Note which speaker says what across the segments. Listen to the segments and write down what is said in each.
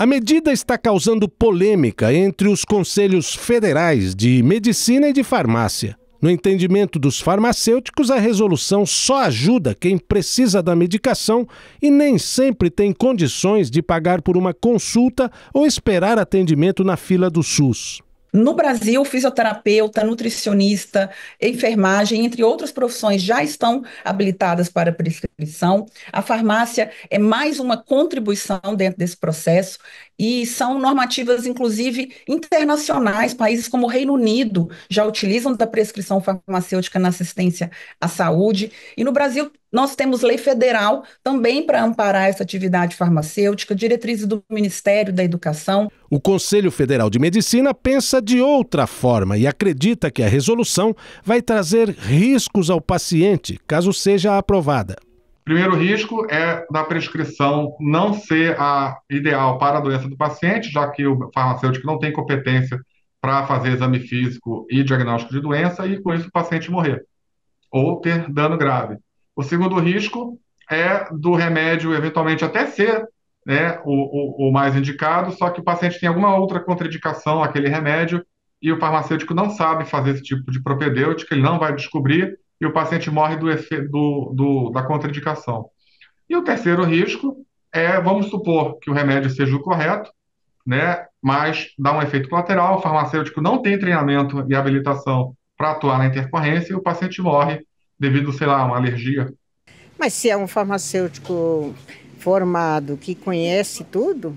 Speaker 1: A medida está causando polêmica entre os conselhos federais de medicina e de farmácia. No entendimento dos farmacêuticos, a resolução só ajuda quem precisa da medicação e nem sempre tem condições de pagar por uma consulta ou esperar atendimento na fila do SUS.
Speaker 2: No Brasil, fisioterapeuta, nutricionista, enfermagem, entre outras profissões, já estão habilitadas para prescrição. A farmácia é mais uma contribuição dentro desse processo e são normativas, inclusive, internacionais. Países como o Reino Unido já utilizam da prescrição farmacêutica na assistência à saúde. E no Brasil, nós temos lei federal também para amparar essa atividade farmacêutica, diretrizes do Ministério da Educação.
Speaker 1: O Conselho Federal de Medicina pensa de outra forma e acredita que a resolução vai trazer riscos ao paciente, caso seja aprovada.
Speaker 3: O primeiro risco é da prescrição não ser a ideal para a doença do paciente, já que o farmacêutico não tem competência para fazer exame físico e diagnóstico de doença e, com isso, o paciente morrer ou ter dano grave. O segundo risco é do remédio eventualmente até ser, né, o mais indicado, só que o paciente tem alguma outra contraindicação àquele remédio e o farmacêutico não sabe fazer esse tipo de propedêutica, ele não vai descobrir e o paciente morre da contraindicação. E o terceiro risco é, vamos supor que o remédio seja o correto, né, mas dá um efeito colateral, o farmacêutico não tem treinamento e habilitação para atuar na intercorrência e o paciente morre devido, sei lá, a uma alergia.
Speaker 4: Mas se é um farmacêutico formado que conhece tudo,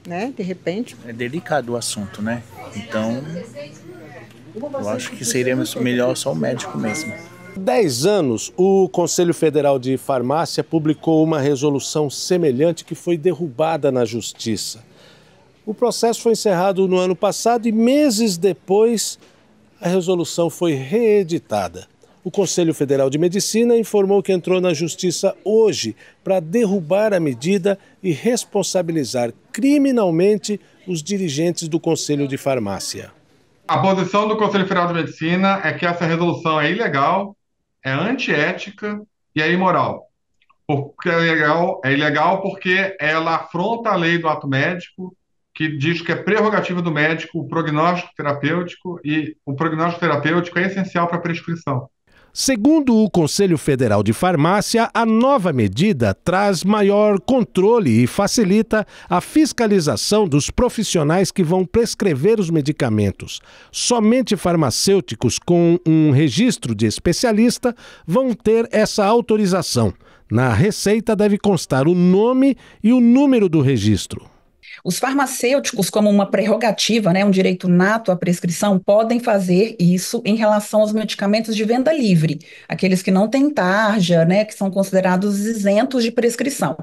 Speaker 4: né, de repente...
Speaker 5: É delicado o assunto, né? Então, eu acho que seria melhor só o médico mesmo.
Speaker 1: 10 anos, o Conselho Federal de Farmácia publicou uma resolução semelhante que foi derrubada na Justiça. O processo foi encerrado no ano passado e meses depois a resolução foi reeditada. O Conselho Federal de Medicina informou que entrou na Justiça hoje para derrubar a medida e responsabilizar criminalmente os dirigentes do Conselho de Farmácia.
Speaker 3: A posição do Conselho Federal de Medicina é que essa resolução é ilegal, é antiética e é imoral. Porque é ilegal porque ela afronta a lei do ato médico, que diz que é prerrogativa do médico o prognóstico terapêutico e o prognóstico terapêutico é essencial para a prescrição.
Speaker 1: Segundo o Conselho Federal de Farmácia, a nova medida traz maior controle e facilita a fiscalização dos profissionais que vão prescrever os medicamentos. Somente farmacêuticos com um registro de especialista vão ter essa autorização. Na receita deve constar o nome e o número do registro.
Speaker 2: Os farmacêuticos, como uma prerrogativa, né, um direito nato à prescrição, podem fazer isso em relação aos medicamentos de venda livre, aqueles que não têm tarja, né, que são considerados isentos de prescrição.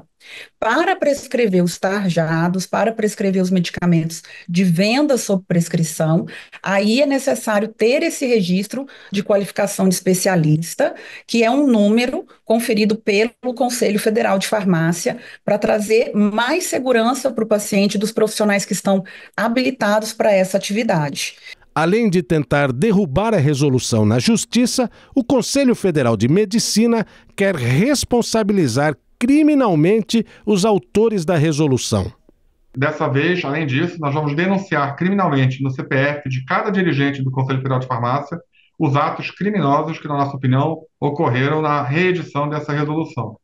Speaker 2: Para prescrever os tarjados, para prescrever os medicamentos de venda sob prescrição, aí é necessário ter esse registro de qualificação de especialista, que é um número conferido pelo Conselho Federal de Farmácia, para trazer mais segurança para o paciente dos profissionais que estão habilitados para essa atividade.
Speaker 1: Além de tentar derrubar a resolução na Justiça, o Conselho Federal de Medicina quer responsabilizar criminalmente os autores da resolução.
Speaker 3: Dessa vez, além disso, nós vamos denunciar criminalmente no CPF de cada dirigente do Conselho Federal de Farmácia os atos criminosos que, na nossa opinião, ocorreram na reedição dessa resolução.